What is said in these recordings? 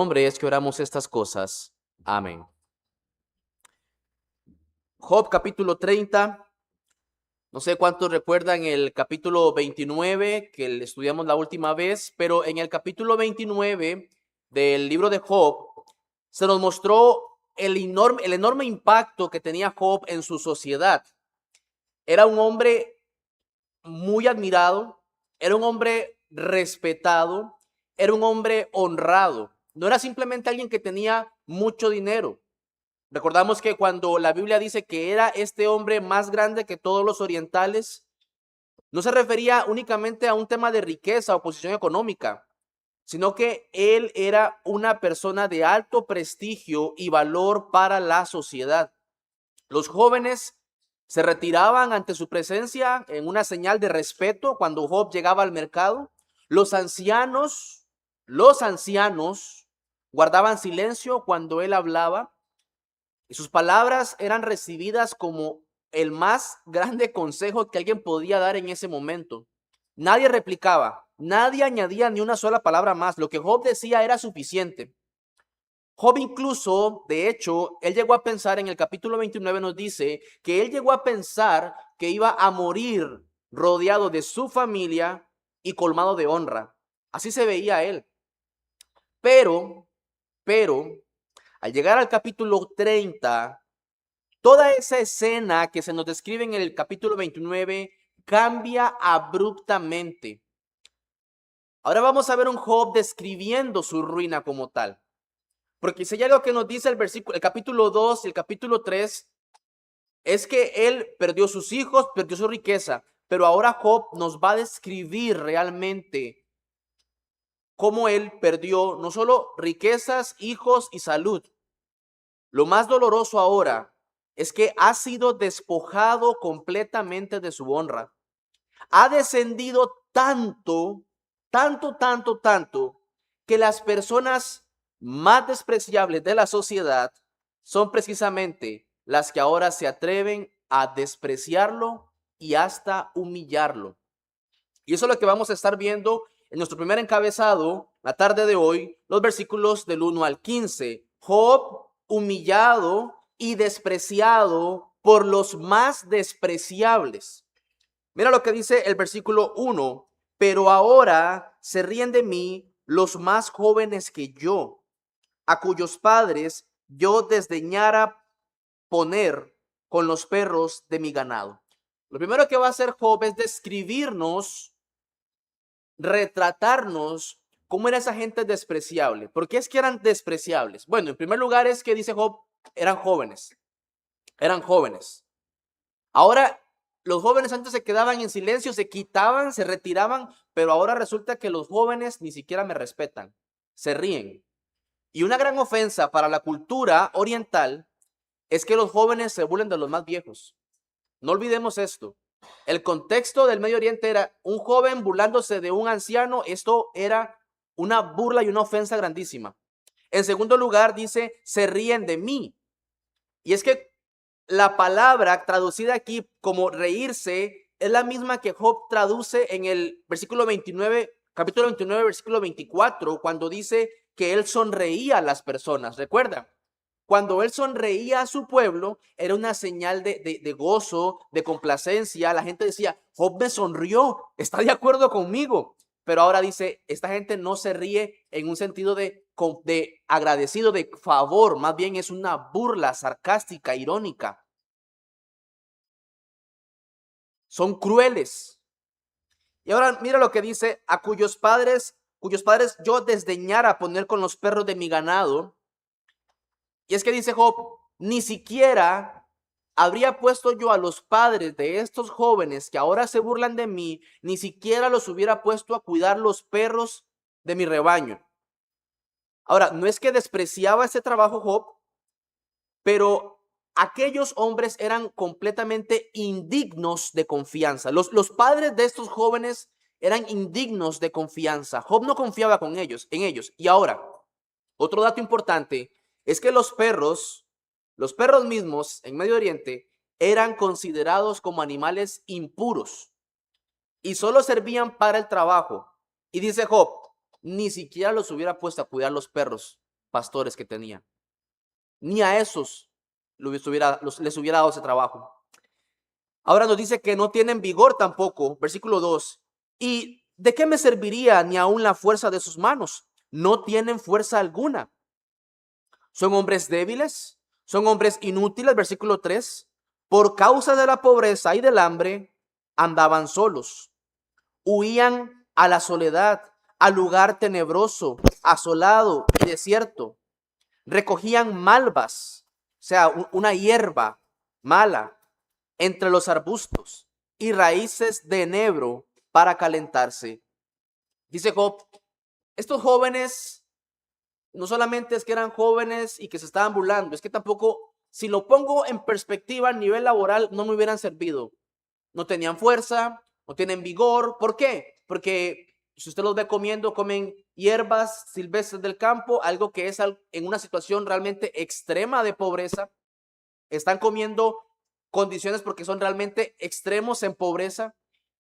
Nombre es que oramos estas cosas. Amén. Job capítulo 30. No sé cuántos recuerdan el capítulo 29 que estudiamos la última vez, pero en el capítulo 29 del libro de Job se nos mostró el enorme impacto que tenía Job en su sociedad. Era un hombre muy admirado, era un hombre respetado, era un hombre honrado. No era simplemente alguien que tenía mucho dinero. Recordamos que cuando la Biblia dice que era este hombre más grande que todos los orientales, no se refería únicamente a un tema de riqueza o posición económica, sino que él era una persona de alto prestigio y valor para la sociedad. Los jóvenes se retiraban ante su presencia en una señal de respeto cuando Job llegaba al mercado. Los ancianos guardaban silencio cuando él hablaba. Y sus palabras eran recibidas como el más grande consejo que alguien podía dar en ese momento. Nadie replicaba, nadie añadía ni una sola palabra más. Lo que Job decía era suficiente. Job incluso, de hecho, él llegó a pensar, en el capítulo 29 nos dice que él llegó a pensar que iba a morir rodeado de su familia y colmado de honra. Así se veía él. Pero, al llegar al capítulo 30, toda esa escena que se nos describe en el capítulo 29 cambia abruptamente. Ahora vamos a ver un Job describiendo su ruina como tal. Porque si hay algo que nos dice el capítulo 2 y el capítulo 3, es que él perdió sus hijos, perdió su riqueza. Pero ahora Job nos va a describir realmente cómo él perdió no solo riquezas, hijos y salud. Lo más doloroso ahora es que ha sido despojado completamente de su honra. Ha descendido tanto, que las personas más despreciables de la sociedad son precisamente las que ahora se atreven a despreciarlo y hasta humillarlo. Y eso es lo que vamos a estar viendo en nuestro primer encabezado, la tarde de hoy, los versículos del 1 al 15. Job humillado y despreciado por los más despreciables. Mira lo que dice el versículo 1. Pero ahora se ríen de mí los más jóvenes que yo, a cuyos padres yo desdeñara poner con los perros de mi ganado. Lo primero que va a hacer Job es describirnos, retratarnos cómo era esa gente despreciable. ¿Por qué es que eran despreciables? Bueno, en primer lugar es que dice Job, eran jóvenes. Eran jóvenes. Ahora, los jóvenes antes se quedaban en silencio, se quitaban, se retiraban, pero ahora resulta que los jóvenes ni siquiera me respetan, se ríen. Y una gran ofensa para la cultura oriental es que los jóvenes se burlen de los más viejos. No olvidemos esto. El contexto del Medio Oriente era un joven burlándose de un anciano. Esto era una burla y una ofensa grandísima. En segundo lugar, dice, se ríen de mí. Y es que la palabra traducida aquí como reírse es la misma que Job traduce en el versículo 29, capítulo 29, versículo 24, cuando dice que él sonreía a las personas. ¿Recuerda? Cuando él sonreía a su pueblo, era una señal de gozo, de complacencia. La gente decía, Job me sonrió, está de acuerdo conmigo. Pero ahora dice, esta gente no se ríe en un sentido de agradecido, de favor. Más bien es una burla sarcástica, irónica. Son crueles. Y ahora mira lo que dice, a cuyos padres yo desdeñara poner con los perros de mi ganado. Y es que dice Job, ni siquiera habría puesto yo a los padres de estos jóvenes que ahora se burlan de mí, ni siquiera los hubiera puesto a cuidar los perros de mi rebaño. Ahora, no es que despreciaba este trabajo Job, pero aquellos hombres eran completamente indignos de confianza. Los padres de estos jóvenes eran indignos de confianza. Job no confiaba en ellos. Y ahora, otro dato importante es que los perros mismos en Medio Oriente eran considerados como animales impuros y solo servían para el trabajo. Y dice Job, ni siquiera los hubiera puesto a cuidar los perros pastores que tenía. Ni a esos les hubiera dado ese trabajo. Ahora nos dice que no tienen vigor tampoco, versículo 2. ¿Y de qué me serviría ni aun la fuerza de sus manos? No tienen fuerza alguna. Son hombres débiles, son hombres inútiles, versículo 3. Por causa de la pobreza y del hambre, andaban solos. Huían a la soledad, al lugar tenebroso, asolado y desierto. Recogían malvas, o sea, una hierba mala, entre los arbustos y raíces de enebro para calentarse. Dice Job, estos jóvenes no solamente es que eran jóvenes y que se estaban burlando, es que tampoco, si lo pongo en perspectiva a nivel laboral, no me hubieran servido. No tenían fuerza, no tienen vigor. ¿Por qué? Porque si usted los ve comiendo, comen hierbas silvestres del campo, algo que es en una situación realmente extrema de pobreza. Están comiendo condiciones porque son realmente extremos en pobreza.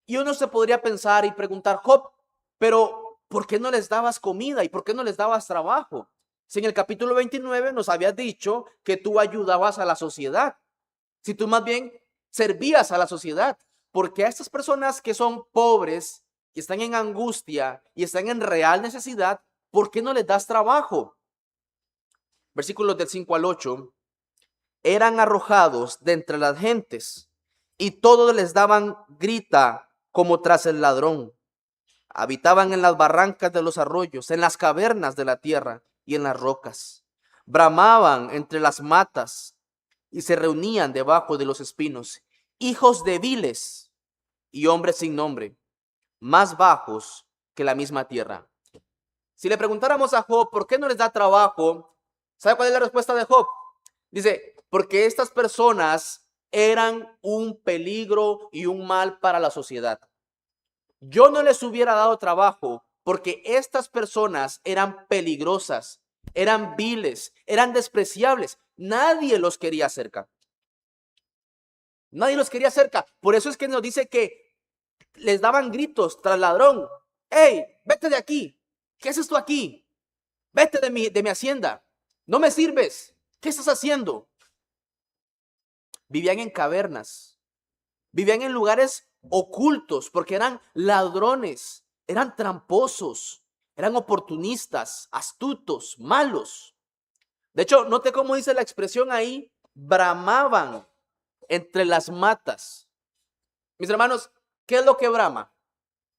Y uno se podría pensar y preguntar, Job, pero ¿por qué no les dabas comida y por qué no les dabas trabajo? Si en el capítulo 29 nos habías dicho que tú ayudabas a la sociedad, si tú más bien servías a la sociedad, porque a estas personas que son pobres y están en angustia y están en real necesidad, ¿por qué no les das trabajo? Versículos del 5 al 8. Eran arrojados de entre las gentes y todos les daban grita como tras el ladrón. Habitaban en las barrancas de los arroyos, en las cavernas de la tierra y en las rocas. Bramaban entre las matas y se reunían debajo de los espinos. Hijos de viles y hombres sin nombre, más bajos que la misma tierra. Si le preguntáramos a Job por qué no les da trabajo, ¿sabe cuál es la respuesta de Job? Dice, porque estas personas eran un peligro y un mal para la sociedad. Yo no les hubiera dado trabajo porque estas personas eran peligrosas, eran viles, eran despreciables. Nadie los quería cerca. Nadie los quería cerca. Por eso es que nos dice que les daban gritos tras ladrón. ¡Hey, vete de aquí! ¿Qué haces tú aquí? Vete de mi hacienda. No me sirves. ¿Qué estás haciendo? Vivían en cavernas. Vivían en lugares ocultos porque eran ladrones, eran tramposos, eran oportunistas, astutos, malos. De hecho, note cómo dice la expresión ahí, bramaban entre las matas. Mis hermanos, ¿qué es lo que brama?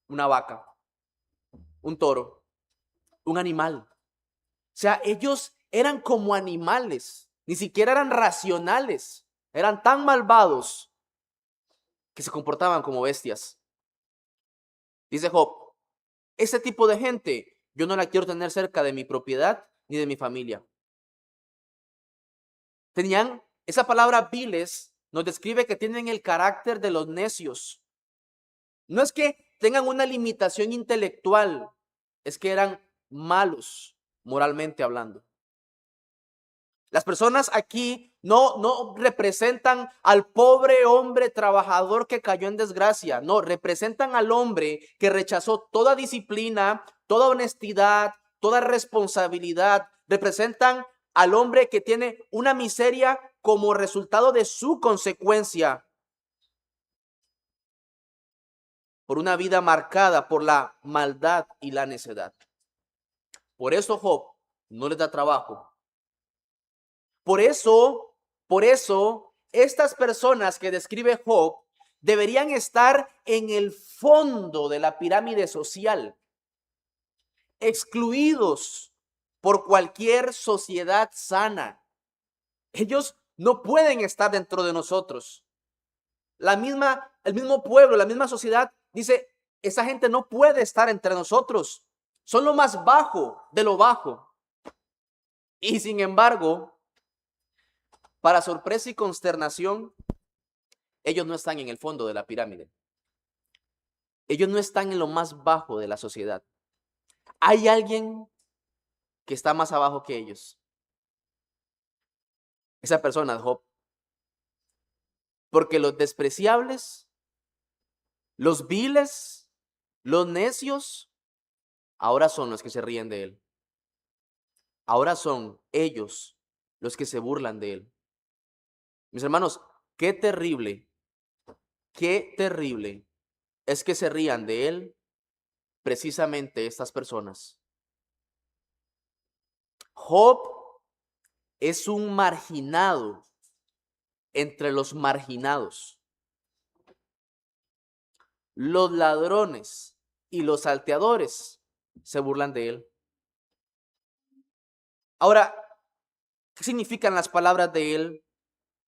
Una vaca, un toro, un animal. O sea, ellos eran como animales, ni siquiera eran racionales, eran tan malvados que se comportaban como bestias. Dice Job, ese tipo de gente yo no la quiero tener cerca de mi propiedad ni de mi familia. Tenían, esa palabra viles nos describe que tienen el carácter de los necios. No es que tengan una limitación intelectual, es que eran malos moralmente hablando. Las personas aquí no representan al pobre hombre trabajador que cayó en desgracia. No, representan al hombre que rechazó toda disciplina, toda honestidad, toda responsabilidad. Representan al hombre que tiene una miseria como resultado de su consecuencia por una vida marcada por la maldad y la necedad. Por eso Job no les da trabajo. Por eso, estas personas que describe Job deberían estar en el fondo de la pirámide social, excluidos por cualquier sociedad sana. Ellos no pueden estar dentro de nosotros. El mismo pueblo, la misma sociedad dice, esa gente no puede estar entre nosotros. Son lo más bajo de lo bajo. Y sin embargo, para sorpresa y consternación, ellos no están en el fondo de la pirámide. Ellos no están en lo más bajo de la sociedad. Hay alguien que está más abajo que ellos. Esa persona es Job. Porque los despreciables, los viles, los necios, ahora son los que se ríen de él. ahora son ellos los que se burlan de él. Mis hermanos, qué terrible es que se rían de él precisamente estas personas. Job es un marginado entre los marginados. Los ladrones y los salteadores se burlan de él. Ahora, ¿qué significan las palabras de él,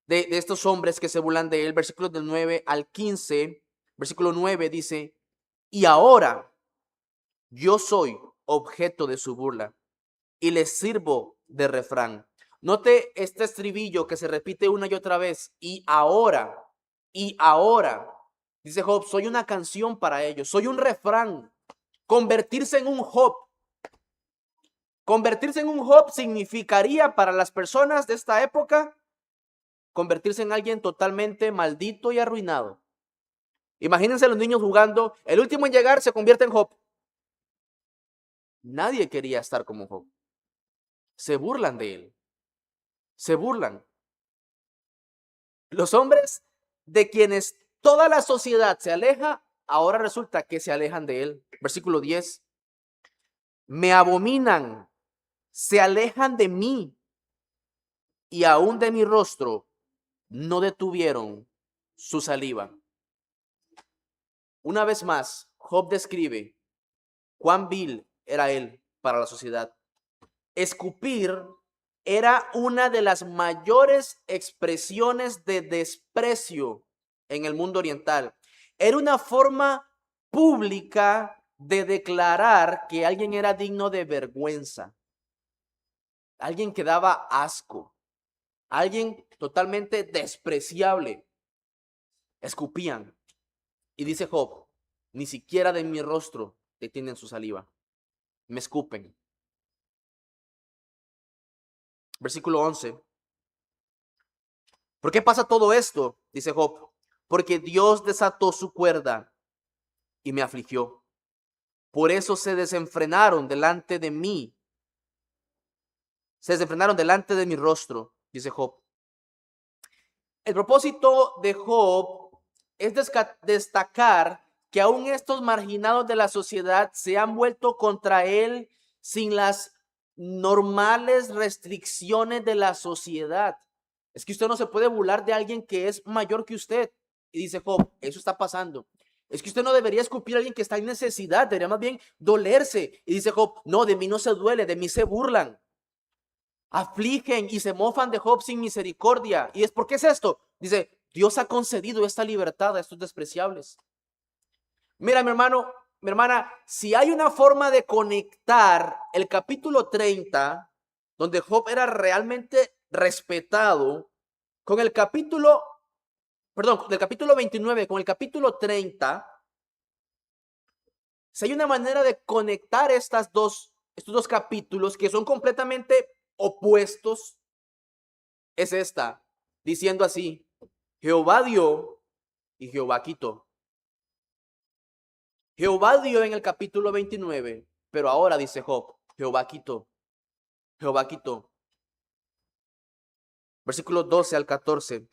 de estos hombres que se burlan de él? Versículos del 9 al 15, versículo 9 dice, y ahora yo soy objeto de su burla y les sirvo de refrán. Note este estribillo que se repite una y otra vez. Y ahora, dice Job, soy una canción para ellos, soy un refrán. Convertirse en un Job. Convertirse en un Job significaría para las personas de esta época convertirse en alguien totalmente maldito y arruinado. Imagínense a los niños jugando, el último en llegar se convierte en Job. Nadie quería estar como Job. Se burlan de él. Se burlan. Los hombres de quienes toda la sociedad se aleja, ahora resulta que se alejan de él. Versículo 10. Me abominan, se alejan de mí y aún de mi rostro no detuvieron su saliva. Una vez más, Job describe cuán vil era él para la sociedad. Escupir era una de las mayores expresiones de desprecio en el mundo oriental. Era una forma pública de declarar que alguien era digno de vergüenza, alguien que daba asco, alguien totalmente despreciable. Escupían. Y dice Job, ni siquiera de mi rostro detienen su saliva, me escupen. Versículo 11. ¿Por qué pasa todo esto? Dice Job. Porque Dios desató su cuerda y me afligió. Por eso se desenfrenaron delante de mí. Se desenfrenaron delante de mi rostro, dice Job. El propósito de Job es destacar que aún estos marginados de la sociedad se han vuelto contra él sin las normales restricciones de la sociedad. Es que usted no se puede burlar de alguien que es mayor que usted. Y dice Job, eso está pasando. Es que usted no debería escupir a alguien que está en necesidad, debería más bien dolerse. Y dice Job, no, de mí no se duele, de mí se burlan. Afligen y se mofan de Job sin misericordia. ¿Y es por qué es esto? Dice, Dios ha concedido esta libertad a estos despreciables. Mira, mi hermano, mi hermana, si hay una forma de conectar el capítulo 30, donde Job era realmente respetado, con el capítulo, del capítulo 29 con el capítulo 30, si hay una manera de conectar estos dos capítulos que son completamente opuestos, es esta, diciendo así, Jehová dio y Jehová quitó. Jehová dio en el capítulo 29, pero ahora dice Job, Jehová quitó. Jehová quitó. Versículos 12 al 14.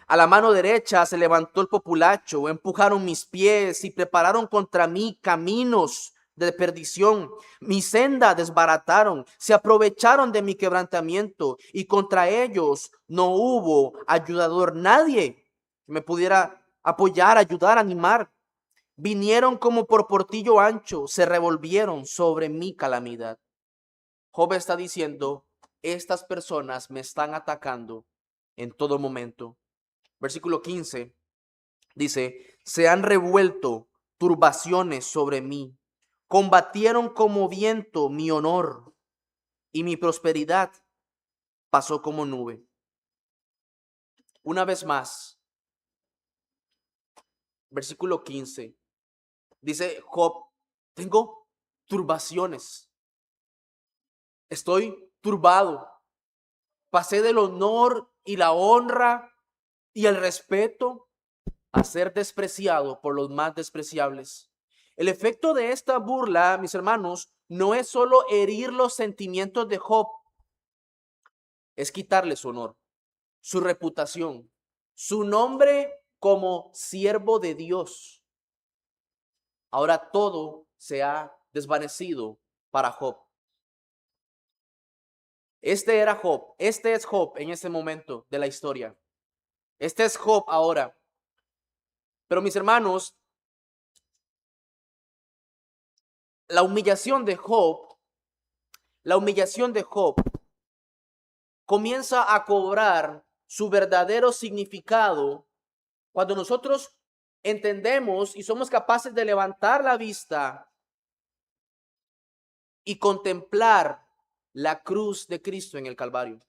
A la mano derecha se levantó el populacho, empujaron mis pies y prepararon contra mí caminos de perdición. Mi senda desbarataron, se aprovecharon de mi quebrantamiento y contra ellos no hubo ayudador. Nadie me pudiera apoyar, ayudar, animar. Vinieron como por portillo ancho, se revolvieron sobre mi calamidad. Job está diciendo, estas personas me están atacando en todo momento. Versículo 15 dice, se han revuelto turbaciones sobre mí, combatieron como viento mi honor y mi prosperidad pasó como nube. Una vez más, versículo 15, dice Job, tengo turbaciones, estoy turbado, pasé del honor y la honra y el respeto a ser despreciado por los más despreciables. El efecto de esta burla, mis hermanos, no es solo herir los sentimientos de Job, es quitarle su honor, su reputación, su nombre como siervo de Dios. Ahora todo se ha desvanecido para Job. Este era Job, este es Job en este momento de la historia. Este es Job ahora. Pero mis hermanos, la humillación de Job, la humillación de Job comienza a cobrar su verdadero significado cuando nosotros entendemos y somos capaces de levantar la vista y contemplar la cruz de Cristo en el Calvario.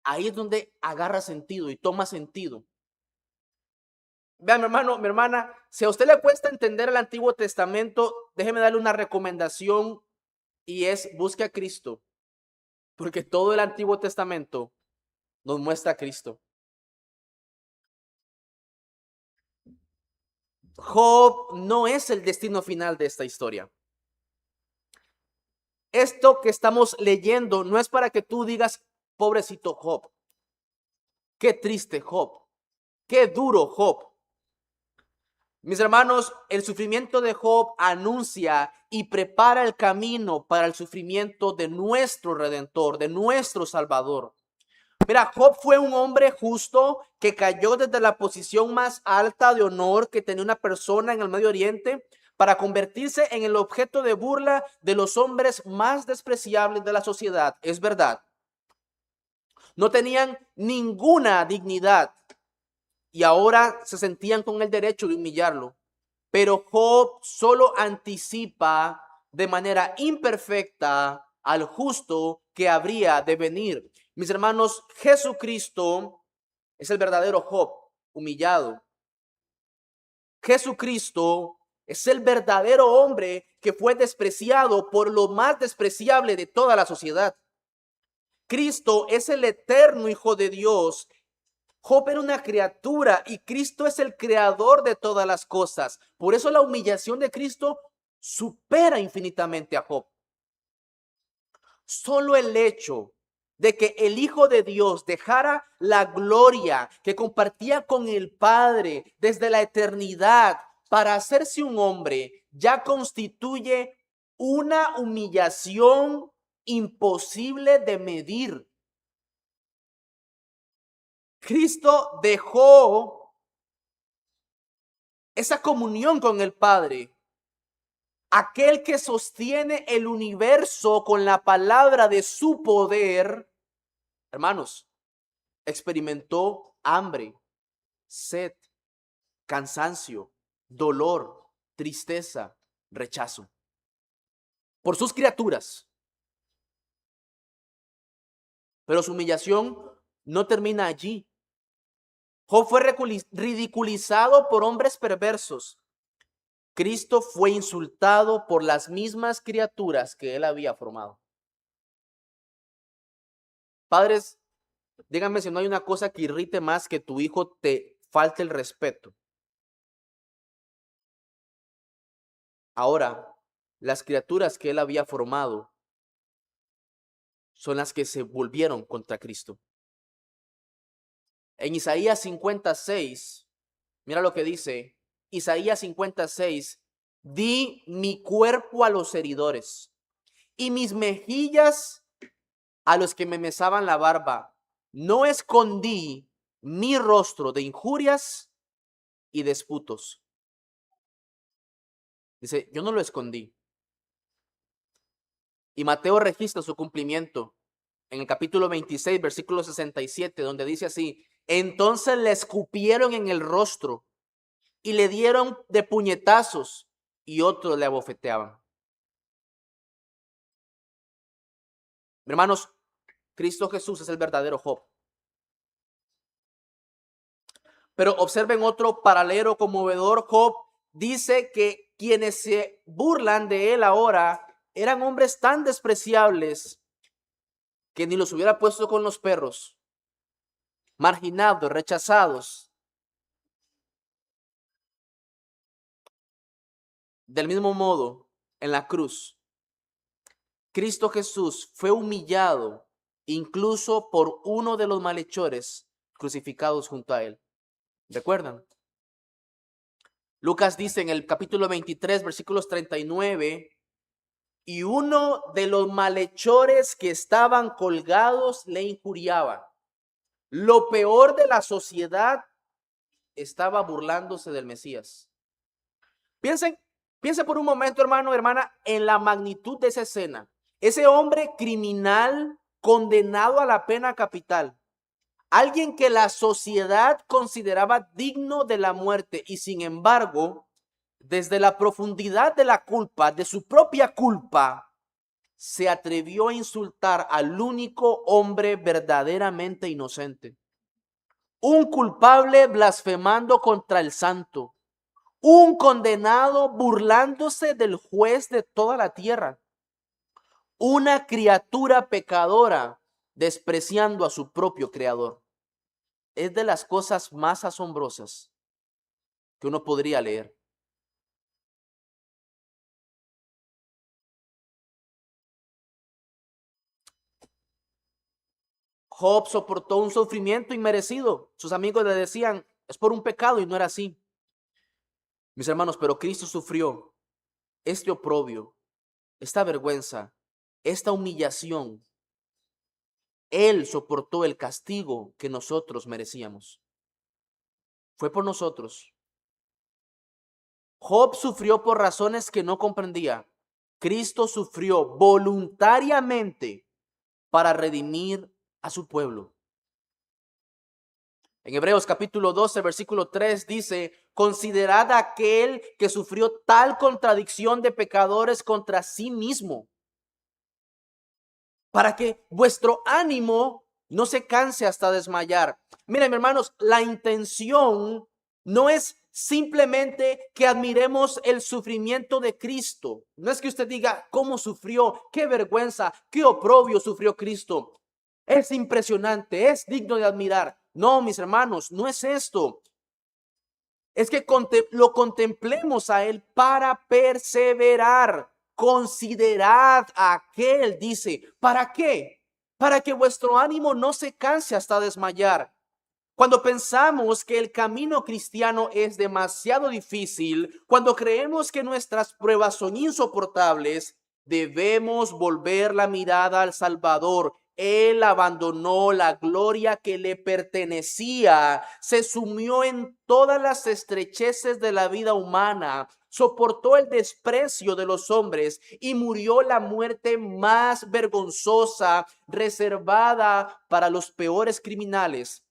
Ahí es donde agarra sentido y toma sentido. Vean, mi hermano, mi hermana, si a usted le cuesta entender el Antiguo Testamento, déjeme darle una recomendación y es busque a Cristo, porque todo el Antiguo Testamento nos muestra a Cristo. Job no es el destino final de esta historia. Esto que estamos leyendo no es para que tú digas, pobrecito Job, qué triste Job, qué duro Job. Mis hermanos, el sufrimiento de Job anuncia y prepara el camino para el sufrimiento de nuestro Redentor, de nuestro Salvador. Mira, Job fue un hombre justo que cayó desde la posición más alta de honor que tenía una persona en el Medio Oriente para convertirse en el objeto de burla de los hombres más despreciables de la sociedad. Es verdad. No tenían ninguna dignidad y ahora se sentían con el derecho de humillarlo. Pero Job solo anticipa de manera imperfecta al justo que habría de venir. Mis hermanos, Jesucristo es el verdadero Job, humillado. Jesucristo es el verdadero hombre que fue despreciado por lo más despreciable de toda la sociedad. Cristo es el eterno Hijo de Dios. Job era una criatura y Cristo es el creador de todas las cosas. Por eso la humillación de Cristo supera infinitamente a Job. Solo el hecho de que el Hijo de Dios dejara la gloria que compartía con el Padre desde la eternidad para hacerse un hombre, ya constituye una humillación imposible de medir. Cristo dejó esa comunión con el Padre. Aquel que sostiene el universo con la palabra de su poder, hermanos, experimentó hambre, sed, cansancio, dolor, tristeza, rechazo por sus criaturas. Pero su humillación no termina allí. Job fue ridiculizado por hombres perversos. Cristo fue insultado por las mismas criaturas que él había formado. Padres, díganme si no hay una cosa que irrite más que tu hijo te falte el respeto. Ahora, las criaturas que él había formado son las que se volvieron contra Cristo. En Isaías 56, mira lo que dice, Isaías 56, di mi cuerpo a los heridores y mis mejillas a los que me mesaban la barba. No escondí mi rostro de injurias y disputos. Dice, yo no lo escondí. Y Mateo registra su cumplimiento en el capítulo 26, versículo 67, donde dice así, entonces le escupieron en el rostro y le dieron de puñetazos y otros le abofeteaban. Hermanos, Cristo Jesús es el verdadero Job. Pero observen otro paralelo conmovedor. Job dice que quienes se burlan de él ahora eran hombres tan despreciables que ni los hubiera puesto con los perros, marginados, rechazados. Del mismo modo, en la cruz, Cristo Jesús fue humillado incluso por uno de los malhechores crucificados junto a él. ¿Recuerdan? Lucas dice en el capítulo 23, versículos 39, y uno de los malhechores que estaban colgados le injuriaba. Lo peor de la sociedad estaba burlándose del Mesías. Piensen por un momento, hermano, hermana, en la magnitud de esa escena. Ese hombre criminal condenado a la pena capital. Alguien que la sociedad consideraba digno de la muerte y sin embargo, desde la profundidad de la culpa, de su propia culpa, se atrevió a insultar al único hombre verdaderamente inocente. Un culpable blasfemando contra el santo. Un condenado burlándose del juez de toda la tierra. Una criatura pecadora despreciando a su propio creador. Es de las cosas más asombrosas que uno podría leer. Job soportó un sufrimiento inmerecido. Sus amigos le decían, es por un pecado, y no era así. Mis hermanos, pero Cristo sufrió este oprobio, esta vergüenza, esta humillación. Él soportó el castigo que nosotros merecíamos. Fue por nosotros. Job sufrió por razones que no comprendía. Cristo sufrió voluntariamente para redimir a su pueblo. En Hebreos capítulo 12, versículo 3 dice, considerad a aquel que sufrió tal contradicción de pecadores contra sí mismo, para que vuestro ánimo no se canse hasta desmayar. Miren, hermanos, la intención no es simplemente que admiremos el sufrimiento de Cristo. No es que usted diga cómo sufrió, qué vergüenza, qué oprobio sufrió Cristo. Es impresionante, es digno de admirar. No, mis hermanos, no es esto. Es que lo contemplemos a Él para perseverar. Considerad a aquel, dice, ¿para qué? Para que vuestro ánimo no se canse hasta desmayar. Cuando pensamos que el camino cristiano es demasiado difícil, cuando creemos que nuestras pruebas son insoportables, debemos volver la mirada al Salvador. Él abandonó la gloria que le pertenecía, se sumió en todas las estrecheces de la vida humana, soportó el desprecio de los hombres y murió la muerte más vergonzosa, reservada para los peores criminales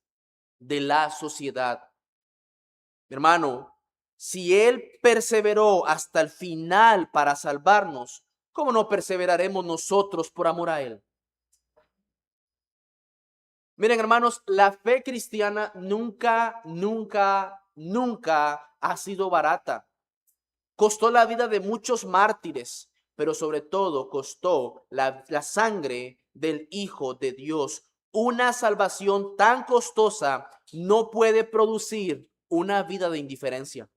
de la sociedad. Mi hermano, si Él perseveró hasta el final para salvarnos, ¿cómo no perseveraremos nosotros por amor a Él? Miren, hermanos, la fe cristiana nunca ha sido barata. Costó la vida de muchos mártires, pero sobre todo costó la sangre del Hijo de Dios. Una salvación tan costosa no puede producir una vida de indiferencia.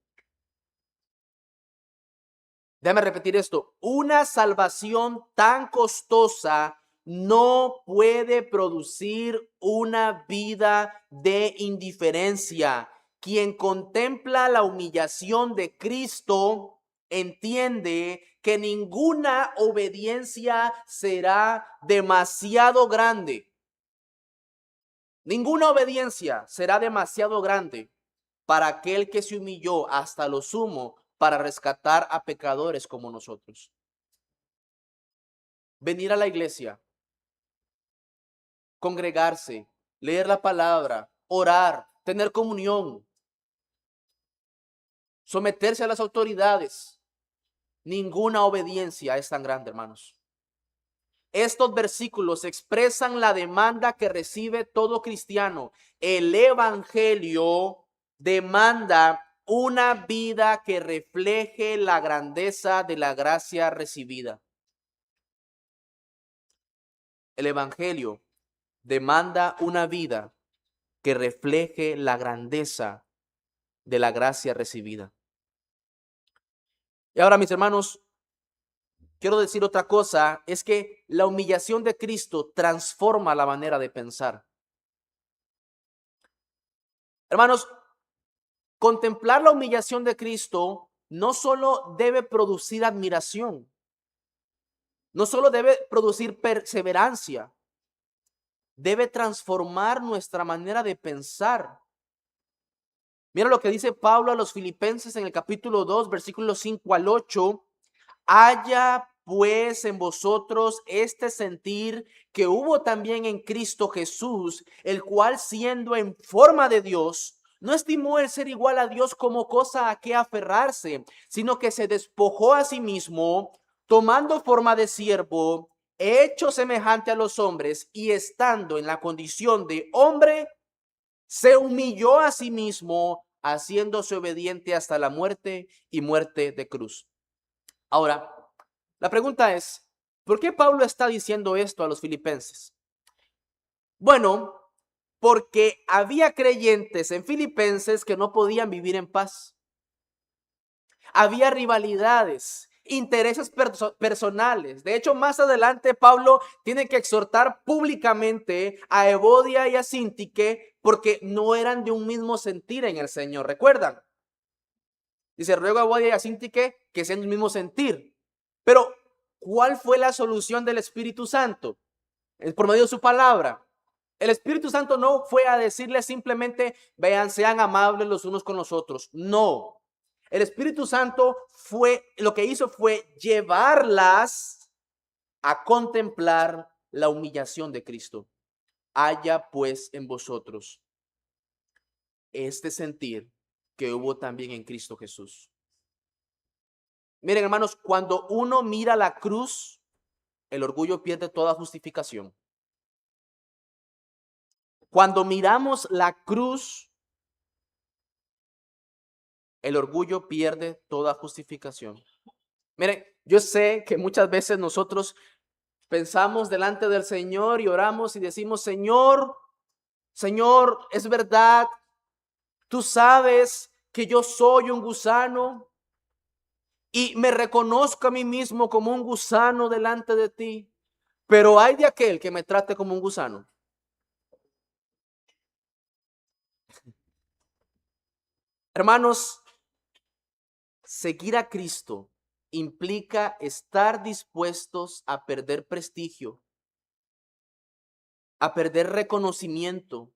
Déjame repetir esto. Una salvación tan costosa no puede producir una vida de indiferencia. Quien contempla la humillación de Cristo entiende que ninguna obediencia será demasiado grande. Ninguna obediencia será demasiado grande para aquel que se humilló hasta lo sumo para rescatar a pecadores como nosotros. Venir a la iglesia, congregarse, leer la palabra, orar, tener comunión, someterse a las autoridades. Ninguna obediencia es tan grande, hermanos. Estos versículos expresan la demanda que recibe todo cristiano. El evangelio demanda una vida que refleje la grandeza de la gracia recibida. El evangelio demanda una vida que refleje la grandeza de la gracia recibida. Y ahora, mis hermanos, quiero decir otra cosa, es que la humillación de Cristo transforma la manera de pensar. Hermanos, contemplar la humillación de Cristo no solo debe producir admiración, no solo debe producir perseverancia, debe transformar nuestra manera de pensar. Mira lo que dice Pablo a los Filipenses en el capítulo 2, versículos 5 al 8. Haya pues en vosotros este sentir que hubo también en Cristo Jesús, el cual siendo en forma de Dios, no estimó el ser igual a Dios como cosa a que aferrarse, sino que se despojó a sí mismo, tomando forma de siervo, hecho semejante a los hombres, y estando en la condición de hombre, se humilló a sí mismo, haciéndose obediente hasta la muerte y muerte de cruz. Ahora, la pregunta es, ¿por qué Pablo está diciendo esto a los filipenses? Bueno, porque había creyentes en Filipenses que no podían vivir en paz. Había rivalidades, intereses personales. De hecho, más adelante Pablo tiene que exhortar públicamente a Evodia y a Síntique porque no eran de un mismo sentir en el Señor. ¿Recuerdan? Dice, ruego a Evodia y a Síntique que sean del mismo sentir. Pero, ¿cuál fue la solución del Espíritu Santo? Es por medio de su palabra. El Espíritu Santo no fue a decirles simplemente, vean, sean amables los unos con los otros. No. El Espíritu Santo lo que hizo fue llevarlas a contemplar la humillación de Cristo. Haya pues en vosotros este sentir que hubo también en Cristo Jesús. Miren, hermanos, cuando uno mira la cruz, el orgullo pierde toda justificación. Cuando miramos la cruz, el orgullo pierde toda justificación. Miren, yo sé que muchas veces nosotros pensamos delante del Señor y oramos y decimos, Señor, Señor, es verdad, tú sabes que yo soy un gusano y me reconozco a mí mismo como un gusano delante de ti, pero hay de aquel que me trate como un gusano. Hermanos, seguir a Cristo implica estar dispuestos a perder prestigio, a perder reconocimiento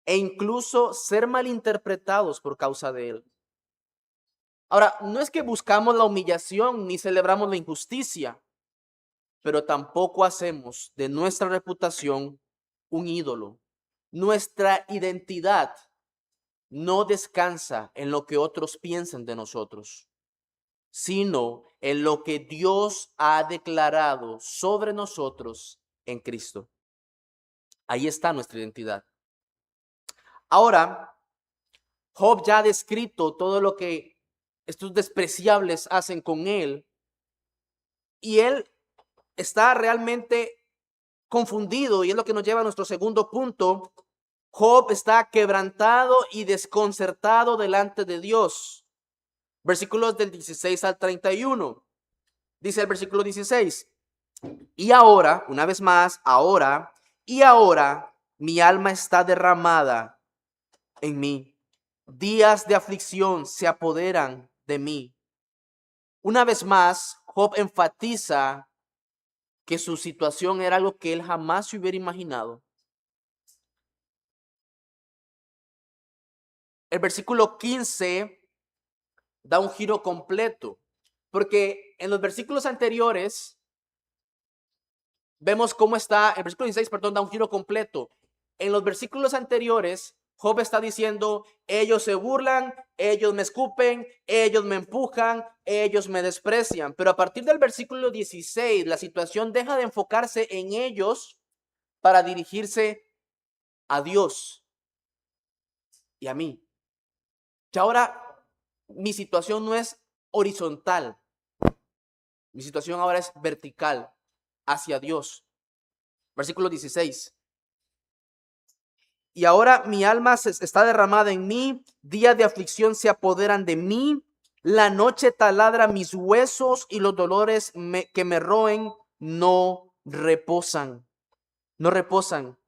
e incluso ser malinterpretados por causa de él. Ahora, no es que buscamos la humillación ni celebramos la injusticia, pero tampoco hacemos de nuestra reputación un ídolo. Nuestra identidad no descansa en lo que otros piensen de nosotros, sino en lo que Dios ha declarado sobre nosotros en Cristo. Ahí está nuestra identidad. Ahora, Job ya ha descrito todo lo que estos despreciables hacen con él y él está realmente confundido y es lo que nos lleva a nuestro segundo punto. Job está quebrantado y desconcertado delante de Dios. Versículos del 16 al 31. Dice el versículo 16. Y ahora, una vez más, ahora mi alma está derramada en mí. Días de aflicción se apoderan de mí. Una vez más, Job enfatiza que su situación era algo que él jamás se hubiera imaginado. El versículo 15 da un giro completo, porque en los versículos anteriores vemos cómo está, el versículo 16, perdón, da un giro completo. En los versículos anteriores, Job está diciendo, ellos se burlan, ellos me escupen, ellos me empujan, ellos me desprecian. Pero a partir del versículo 16, la situación deja de enfocarse en ellos para dirigirse a Dios y a mí. Que ahora mi situación no es horizontal, mi situación ahora es vertical hacia Dios. Versículo 16. Y ahora mi alma está derramada en mí, días de aflicción se apoderan de mí, La noche taladra mis huesos y los dolores que me roen no reposan. No reposan.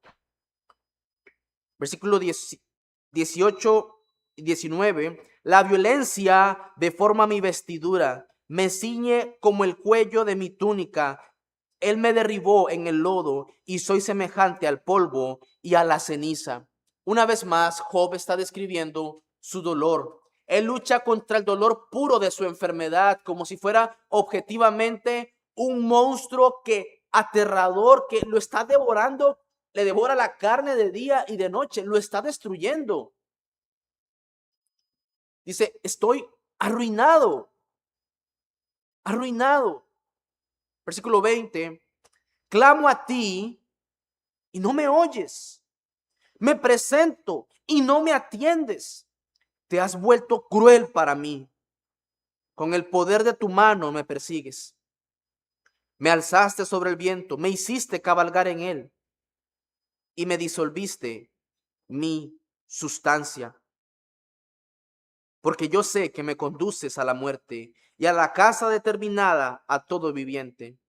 Versículo 18 y 19. La violencia deforma mi vestidura, me ciñe como el cuello de mi túnica. Él me derribó en el lodo y soy semejante al polvo y a la ceniza. Una vez más, Job está describiendo su dolor. Él lucha contra el dolor puro de su enfermedad, como si fuera objetivamente un monstruo aterrador que lo está devorando, le devora la carne de día y de noche, lo está destruyendo. Dice, estoy arruinado, arruinado. Versículo 20, clamo a ti y no me oyes. Me presento y no me atiendes. Te has vuelto cruel para mí. Con el poder de tu mano me persigues. Me alzaste sobre el viento, me hiciste cabalgar en él y me disolviste mi sustancia. Porque yo sé que me conduces a la muerte y a la casa determinada a todo viviente.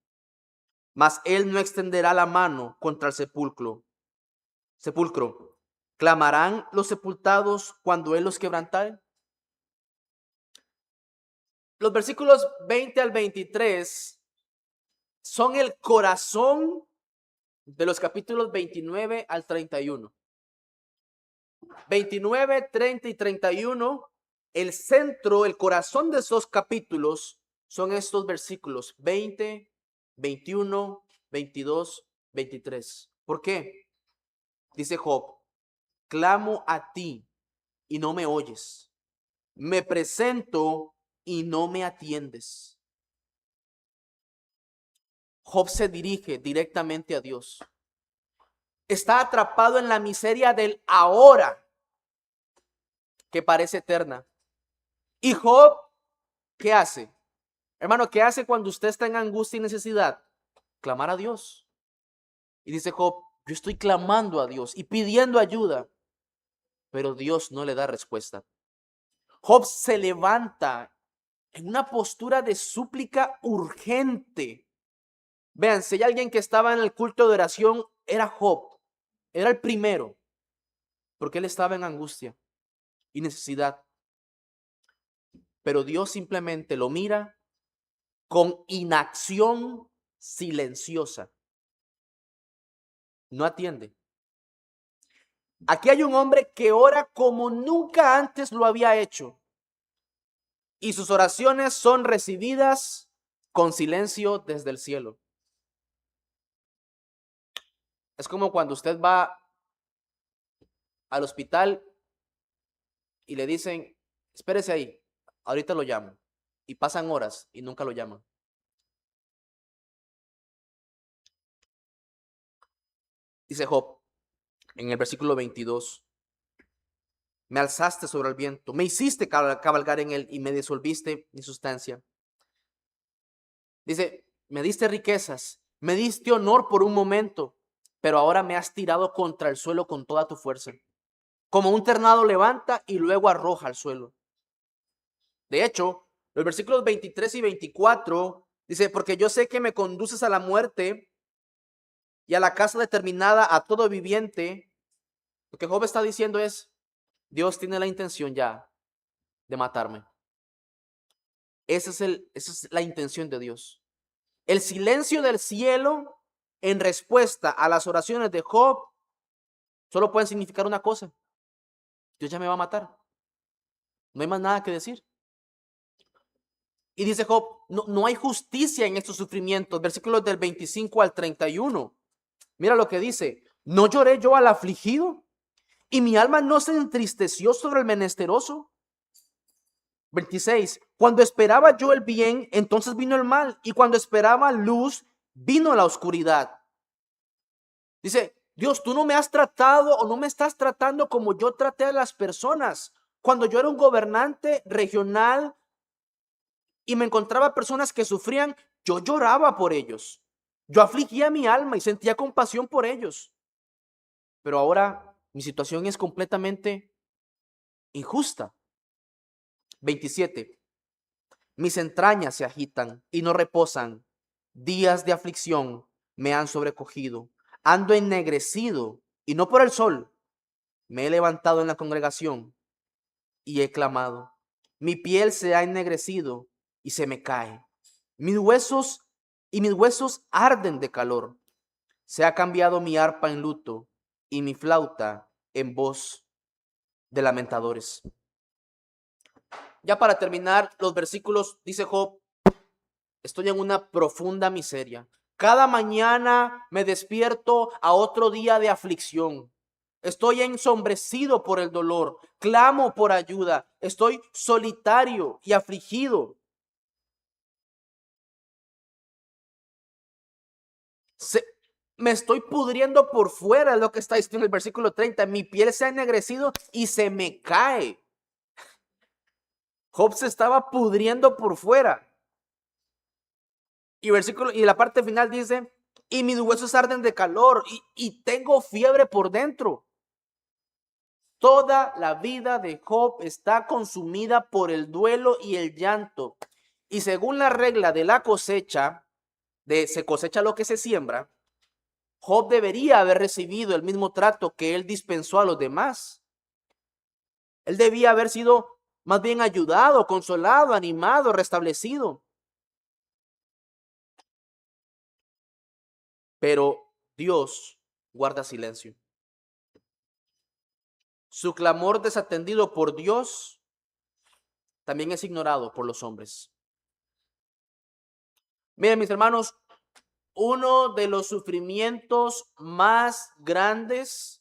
Mas él no extenderá la mano contra el sepulcro. ¿Clamarán los sepultados cuando él los quebrantare? Los versículos 20 al 23 son el corazón de los capítulos 29 al 31. 29, 30 y 31, el centro, el corazón de esos capítulos son estos versículos 20, 21, 22, 23. ¿Por qué? Dice Job, clamo a ti y no me oyes. Me presento y no me atiendes. Job se dirige directamente a Dios. Está atrapado en la miseria del ahora, que parece eterna. Y Job, ¿qué hace? Hermano, ¿qué hace cuando usted está en angustia y necesidad? Clamar a Dios. Y dice Job, yo estoy clamando a Dios y pidiendo ayuda, pero Dios no le da respuesta. Job se levanta en una postura de súplica urgente. Vean, si hay alguien que estaba en el culto de oración, era Job. Era el primero, porque él estaba en angustia y necesidad. Pero Dios simplemente lo mira con inacción silenciosa. No atiende. Aquí hay un hombre que ora como nunca antes lo había hecho. Y sus oraciones son recibidas con silencio desde el cielo. Es como cuando usted va al hospital y le dicen, espérese ahí, ahorita lo llamo. Y pasan horas y nunca lo llaman. Dice Job en el versículo 22. Me alzaste sobre el viento, me hiciste cabalgar en él y me disolviste mi sustancia. Dice, me diste riquezas, me diste honor por un momento, pero ahora me has tirado contra el suelo con toda tu fuerza. Como un ternado levanta y luego arroja al suelo. De hecho, los versículos 23 y 24 dice, porque yo sé que me conduces a la muerte y a la casa determinada a todo viviente. Lo que Job está diciendo es, Dios tiene la intención ya de matarme. Esa es la intención de Dios. El silencio del cielo en respuesta a las oraciones de Job solo puede significar una cosa. Dios ya me va a matar. No hay más nada que decir. Y dice Job, no hay justicia en estos sufrimientos. Versículos del 25 al 31. Mira lo que dice. ¿No lloré yo al afligido? ¿Y mi alma no se entristeció sobre el menesteroso? 26. Cuando esperaba yo el bien, entonces vino el mal. Y cuando esperaba luz, vino la oscuridad. Dice, Dios, tú no me has tratado o no me estás tratando como yo traté a las personas. Cuando yo era un gobernante regional y me encontraba personas que sufrían, yo lloraba por ellos. Yo afligía mi alma y sentía compasión por ellos. Pero ahora mi situación es completamente injusta. 27. Mis entrañas se agitan y no reposan. Días de aflicción me han sobrecogido. Ando ennegrecido y no por el sol. Me he levantado en la congregación y he clamado. Mi piel se ha ennegrecido y se me cae. Mis huesos arden de calor. Se ha cambiado mi arpa en luto y mi flauta en voz de lamentadores. Ya para terminar los versículos, dice Job, estoy en una profunda miseria. Cada mañana me despierto a otro día de aflicción. Estoy ensombrecido por el dolor. Clamo por ayuda. Estoy solitario y afligido. Se, Me estoy pudriendo por fuera, es lo que está diciendo el versículo 30. Mi piel se ha ennegrecido y se me cae. Job se estaba pudriendo por fuera. Y la parte final dice, y mis huesos arden de calor y tengo fiebre por dentro. Toda la vida de Job está consumida por el duelo y el llanto. Y según la regla de la cosecha, se cosecha lo que se siembra, Job debería haber recibido el mismo trato que él dispensó a los demás. Él debía haber sido más bien ayudado, consolado, animado, restablecido. Pero Dios guarda silencio. Su clamor desatendido por Dios también es ignorado por los hombres. Miren, mis hermanos, uno de los sufrimientos más grandes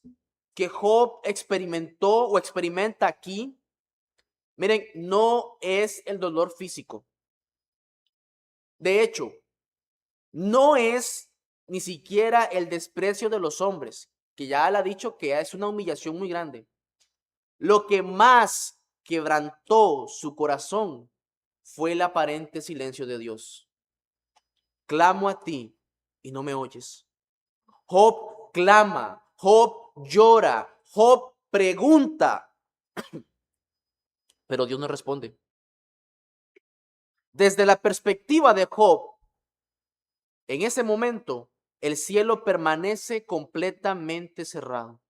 que Job experimentó o experimenta aquí, miren, no es el dolor físico. De hecho, no es ni siquiera el desprecio de los hombres, que ya él ha dicho que es una humillación muy grande. Lo que más quebrantó su corazón fue el aparente silencio de Dios. Clamo a ti y no me oyes. Job clama, Job llora, Job pregunta, pero Dios no responde. Desde la perspectiva de Job, en ese momento, el cielo permanece completamente cerrado.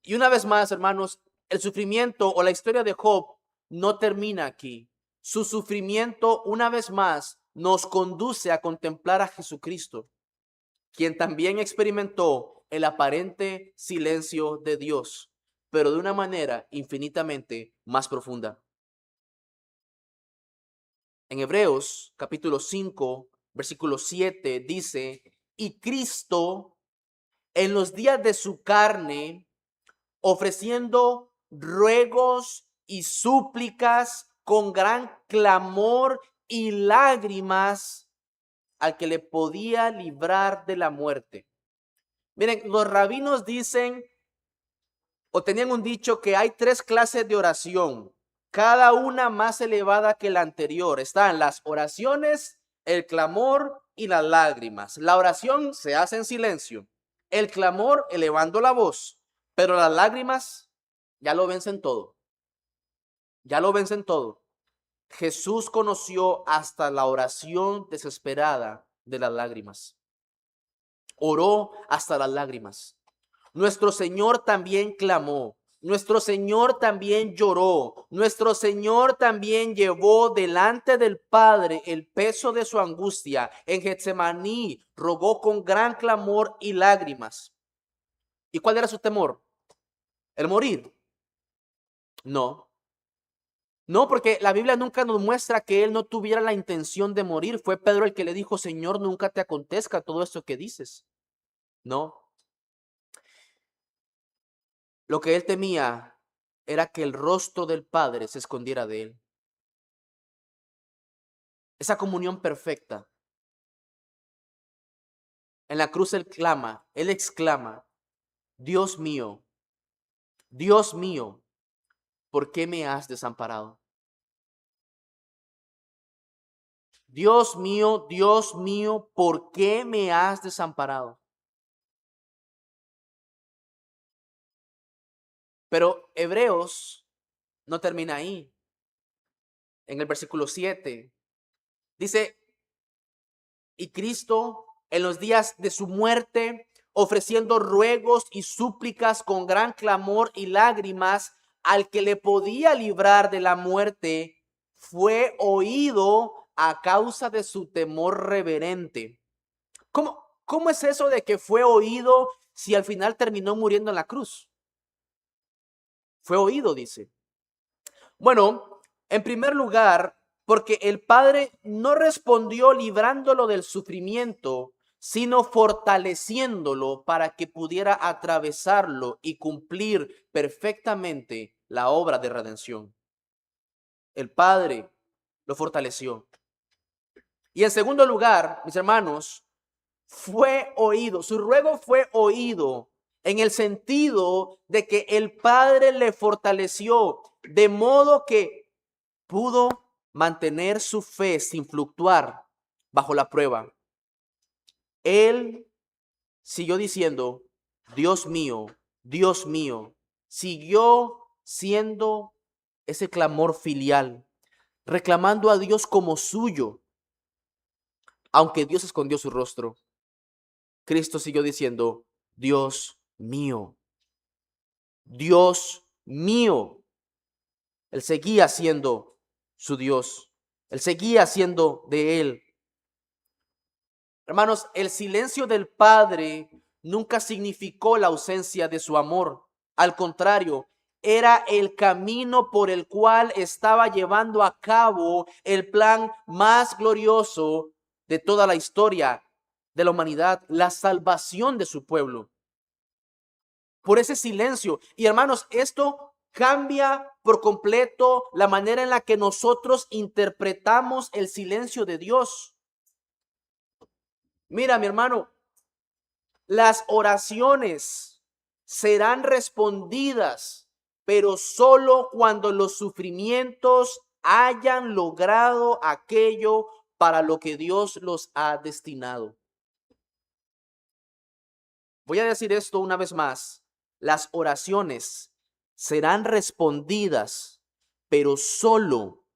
Y una vez más, hermanos, el sufrimiento o la historia de Job no termina aquí. Su sufrimiento, una vez más, nos conduce a contemplar a Jesucristo, quien también experimentó el aparente silencio de Dios, pero de una manera infinitamente más profunda. En Hebreos capítulo 5, versículo 7 dice, y Cristo en los días de su carne, ofreciendo ruegos y súplicas con gran clamor y lágrimas al que le podía librar de la muerte. Miren, los rabinos dicen o tenían un dicho que hay 3 clases de oración, cada una más elevada que la anterior. Están las oraciones, el clamor y las lágrimas. La oración se hace en silencio, el clamor elevando la voz, pero las lágrimas ya lo vencen todo. Ya lo vencen todo. Jesús conoció hasta la oración desesperada de las lágrimas. Oró hasta las lágrimas. Nuestro Señor también clamó. Nuestro Señor también lloró. Nuestro Señor también llevó delante del Padre el peso de su angustia. En Getsemaní rogó con gran clamor y lágrimas. ¿Y cuál era su temor? ¿El morir? No. No, porque la Biblia nunca nos muestra que él no tuviera la intención de morir. Fue Pedro el que le dijo, Señor, nunca te acontezca todo esto que dices. No. Lo que él temía era que el rostro del Padre se escondiera de él. Esa comunión perfecta. En la cruz él exclama, Dios mío, ¿por qué me has desamparado? Dios mío, ¿por qué me has desamparado? Pero Hebreos no termina ahí. en el versículo 7. Dice, y Cristo en los días de su muerte, ofreciendo ruegos y súplicas con gran clamor y lágrimas al que le podía librar de la muerte, fue oído a causa de su temor reverente. ¿Cómo es eso de que fue oído si al final terminó muriendo en la cruz? Fue oído, dice. Bueno, en primer lugar, porque el Padre no respondió librándolo del sufrimiento, sino fortaleciéndolo para que pudiera atravesarlo y cumplir perfectamente la obra de redención. El Padre lo fortaleció. Y en segundo lugar, mis hermanos, fue oído, su ruego fue oído en el sentido de que el Padre le fortaleció, de modo que pudo mantener su fe sin fluctuar bajo la prueba. Él siguió diciendo, Dios mío, siguió siendo ese clamor filial, reclamando a Dios como suyo, aunque Dios escondió su rostro. Cristo siguió diciendo, Dios mío, Dios mío. Él seguía siendo su Dios. Él seguía siendo de él. Hermanos, el silencio del Padre nunca significó la ausencia de su amor. Al contrario, era el camino por el cual estaba llevando a cabo el plan más glorioso de toda la historia de la humanidad, la salvación de su pueblo. Por ese silencio. Y hermanos, esto cambia por completo la manera en la que nosotros interpretamos el silencio de Dios. Mira, mi hermano, las oraciones serán respondidas, pero solo cuando los sufrimientos hayan logrado aquello para lo que Dios los ha destinado. Voy a decir esto una vez más. Las oraciones serán respondidas, pero solo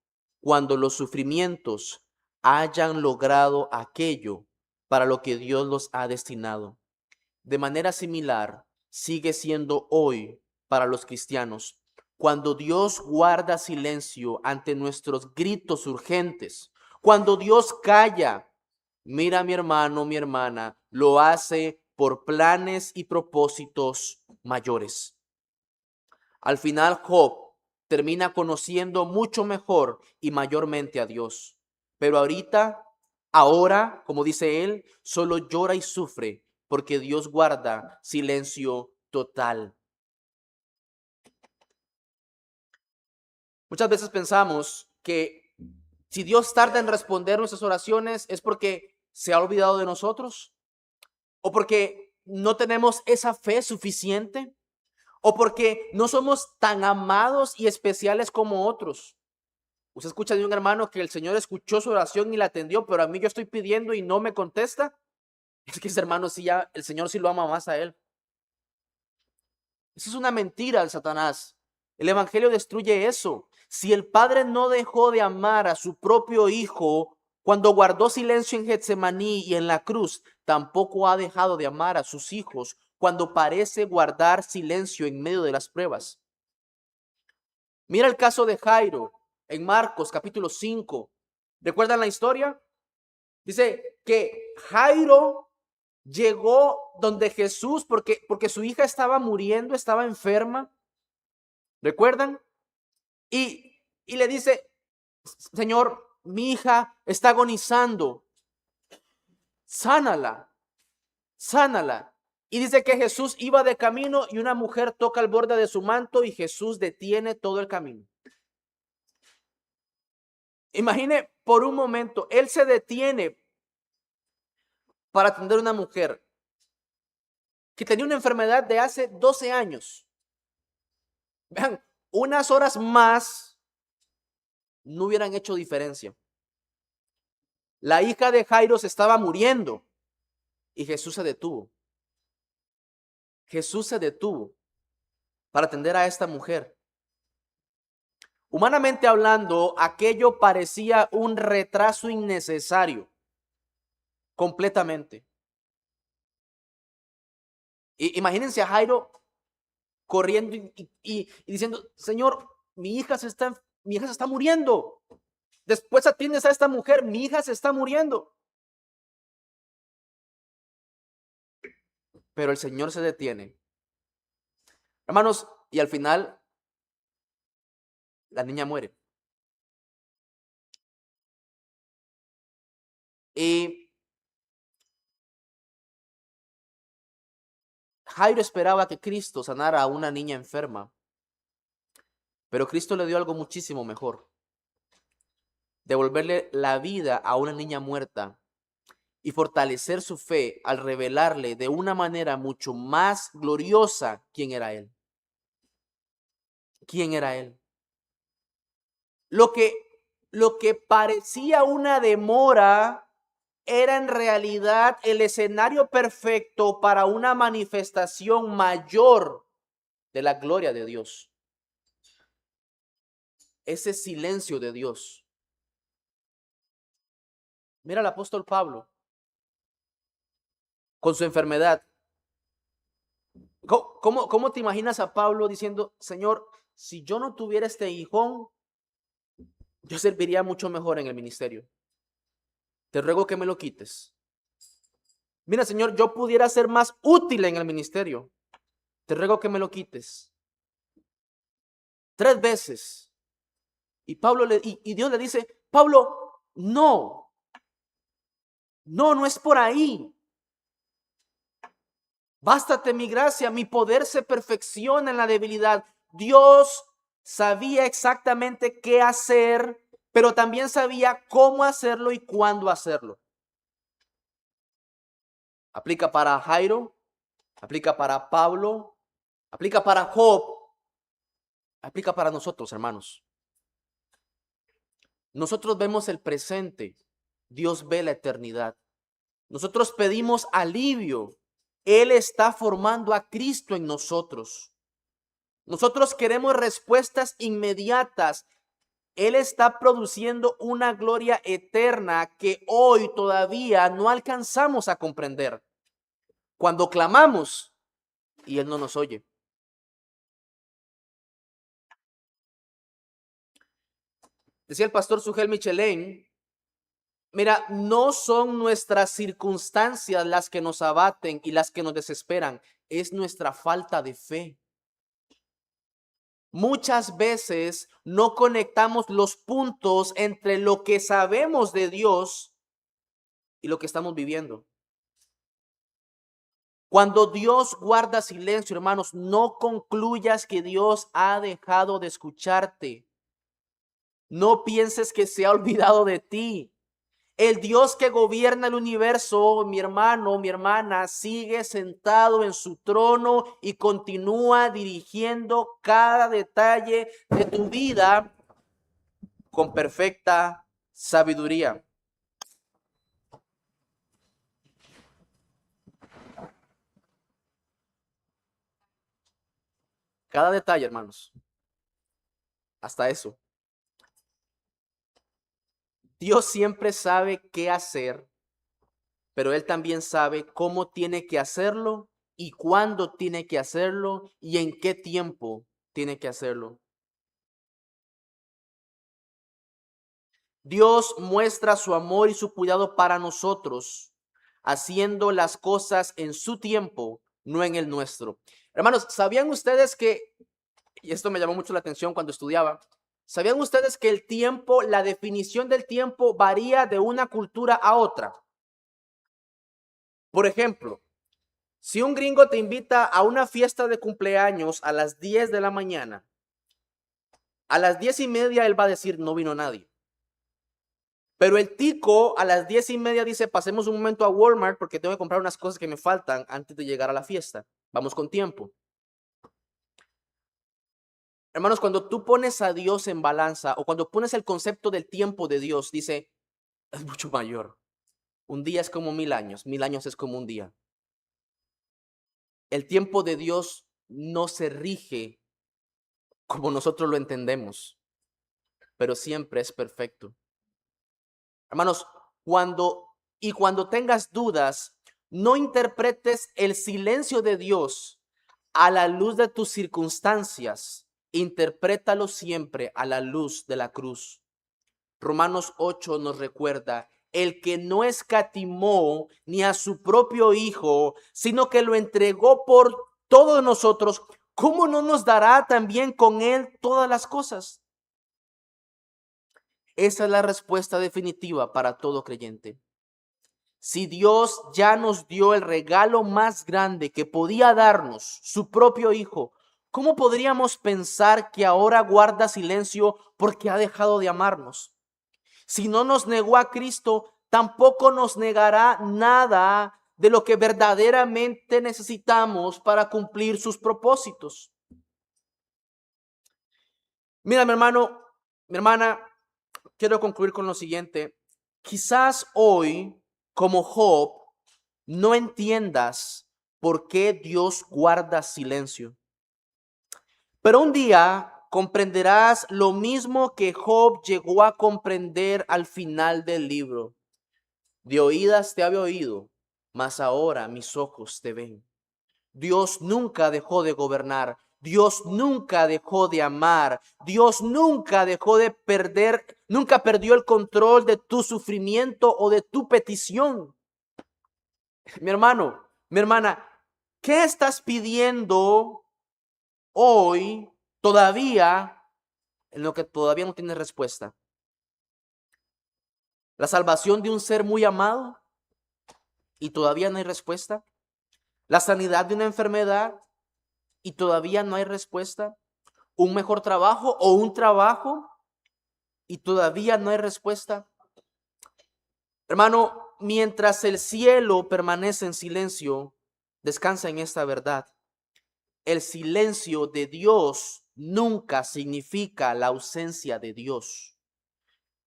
cuando los sufrimientos hayan logrado aquello para lo que Dios los ha destinado. De manera similar, sigue siendo hoy para los cristianos. Cuando Dios guarda silencio ante nuestros gritos urgentes, cuando Dios calla, mira, mi hermano, mi hermana, lo hace por planes y propósitos mayores. Al final, Job termina conociendo mucho mejor y mayormente a Dios. Pero ahora, como dice él, solo llora y sufre porque Dios guarda silencio total. Muchas veces pensamos que si Dios tarda en responder nuestras oraciones es porque se ha olvidado de nosotros, o porque no tenemos esa fe suficiente, o porque no somos tan amados y especiales como otros. Usted escucha de un hermano que el Señor escuchó su oración y la atendió, pero a mí yo estoy pidiendo y no me contesta. Es que ese hermano sí ya, el Señor sí lo ama más a él. Eso es una mentira de Satanás. El evangelio destruye eso. Si el Padre no dejó de amar a su propio Hijo cuando guardó silencio en Getsemaní y en la cruz, tampoco ha dejado de amar a sus hijos cuando parece guardar silencio en medio de las pruebas. Mira el caso de Jairo en Marcos capítulo 5. ¿Recuerdan la historia? Dice que Jairo llegó donde Jesús porque su hija estaba muriendo, estaba enferma. ¿Recuerdan? Y le dice, Señor, mi hija está agonizando. Sánala, sánala. Y dice que Jesús iba de camino y una mujer toca el borde de su manto y Jesús detiene todo el camino. Imagine por un momento, él se detiene para atender a una mujer que tenía una enfermedad de hace 12 años. Vean, unas horas más no hubieran hecho diferencia. La hija de Jairo se estaba muriendo y Jesús se detuvo. Jesús se detuvo para atender a esta mujer. Humanamente hablando, aquello parecía un retraso innecesario, completamente. Imagínense a Jairo corriendo y diciendo, Señor, mi hija se está muriendo. Después atiendes a esta mujer, mi hija se está muriendo. Pero el Señor se detiene. Hermanos, y al final, la niña muere. Y Jairo esperaba que Cristo sanara a una niña enferma, pero Cristo le dio algo muchísimo mejor: devolverle la vida a una niña muerta y fortalecer su fe al revelarle de una manera mucho más gloriosa quién era Él. ¿Quién era Él? Lo que parecía una demora era en realidad el escenario perfecto para una manifestación mayor de la gloria de Dios. Ese silencio de Dios. Mira al apóstol Pablo con su enfermedad. ¿Cómo te imaginas a Pablo diciendo, Señor, si yo no tuviera este hijón, yo serviría mucho mejor en el ministerio? Te ruego que me lo quites. Mira, Señor, yo pudiera ser más útil en el ministerio. Te ruego que me lo quites. 3 veces. Y Dios le dice, Pablo, no es por ahí. Bástate mi gracia, mi poder se perfecciona en la debilidad. Dios sabía exactamente qué hacer, pero también sabía cómo hacerlo y cuándo hacerlo. Aplica para Jairo, aplica para Pablo, aplica para Job, aplica para nosotros, hermanos. Nosotros vemos el presente, Dios ve la eternidad. Nosotros pedimos alivio, Él está formando a Cristo en nosotros. Nosotros queremos respuestas inmediatas. Él está produciendo una gloria eterna que hoy todavía no alcanzamos a comprender. Cuando clamamos y Él no nos oye. Decía el pastor Sugel Michelén, mira, no son nuestras circunstancias las que nos abaten y las que nos desesperan, es nuestra falta de fe. Muchas veces no conectamos los puntos entre lo que sabemos de Dios y lo que estamos viviendo. Cuando Dios guarda silencio, hermanos, no concluyas que Dios ha dejado de escucharte. No pienses que se ha olvidado de ti. El Dios que gobierna el universo, mi hermano, mi hermana, sigue sentado en su trono y continúa dirigiendo cada detalle de tu vida con perfecta sabiduría. Cada detalle, hermanos. Hasta eso. Dios siempre sabe qué hacer, pero Él también sabe cómo tiene que hacerlo y cuándo tiene que hacerlo y en qué tiempo tiene que hacerlo. Dios muestra su amor y su cuidado para nosotros, haciendo las cosas en su tiempo, no en el nuestro. Hermanos, ¿sabían ustedes que, y esto me llamó mucho la atención cuando estudiaba, ¿sabían ustedes que el tiempo, la definición del tiempo varía de una cultura a otra? Por ejemplo, si un gringo te invita a una fiesta de cumpleaños a las 10 de la mañana, a las 10:30 él va a decir, no vino nadie. Pero el tico a las 10:30 dice, pasemos un momento a Walmart porque tengo que comprar unas cosas que me faltan antes de llegar a la fiesta. Vamos con tiempo. Hermanos, cuando tú pones a Dios en balanza o cuando pones el concepto del tiempo de Dios, dice, es mucho mayor. Un día es como 1000 años, 1000 años es como un día. El tiempo de Dios no se rige como nosotros lo entendemos. pero siempre es perfecto. Hermanos, cuando tengas dudas, no interpretes el silencio de Dios a la luz de tus circunstancias. Interprétalo siempre a la luz de la cruz. Romanos 8 nos recuerda, el que no escatimó ni a su propio Hijo, sino que lo entregó por todos nosotros, ¿cómo no nos dará también con él todas las cosas? Esa es la respuesta definitiva para todo creyente. Si Dios ya nos dio el regalo más grande que podía darnos, su propio Hijo, ¿cómo podríamos pensar que ahora guarda silencio porque ha dejado de amarnos? Si no nos negó a Cristo, tampoco nos negará nada de lo que verdaderamente necesitamos para cumplir sus propósitos. Mira, mi hermano, mi hermana, quiero concluir con lo siguiente. Quizás hoy, como Job, no entiendas por qué Dios guarda silencio. Pero un día comprenderás lo mismo que Job llegó a comprender al final del libro. De oídas te había oído, mas ahora mis ojos te ven. Dios nunca dejó de gobernar. Dios nunca dejó de amar. Dios nunca dejó de perder, nunca perdió el control de tu sufrimiento o de tu petición. Mi hermano, mi hermana, ¿qué estás pidiendo hoy todavía en lo que todavía no tienes respuesta? ¿La salvación de un ser muy amado y todavía no hay respuesta? ¿La sanidad de una enfermedad y todavía no hay respuesta? ¿Un mejor trabajo o un trabajo y todavía no hay respuesta? Hermano, mientras el cielo permanece en silencio, descansa en esta verdad. El silencio de Dios nunca significa la ausencia de Dios.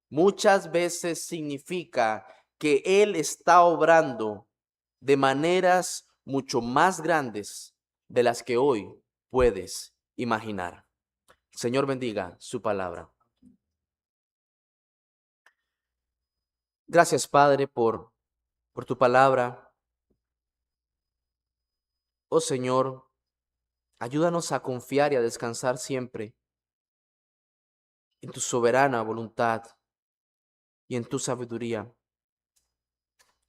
Muchas veces significa que Él está obrando de maneras mucho más grandes de las que hoy puedes imaginar. Señor bendiga su palabra. Gracias, Padre, por tu palabra. Oh Señor, ayúdanos a confiar y a descansar siempre en tu soberana voluntad y en tu sabiduría.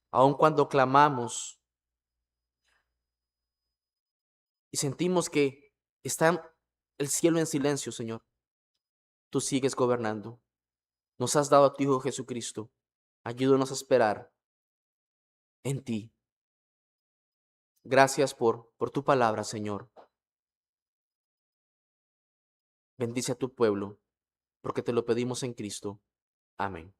Aun cuando clamamos y sentimos que está el cielo en silencio, Señor, tú sigues gobernando. Nos has dado a tu Hijo Jesucristo. Ayúdanos a esperar en ti. Gracias por tu palabra, Señor. Bendice a tu pueblo, porque te lo pedimos en Cristo. Amén.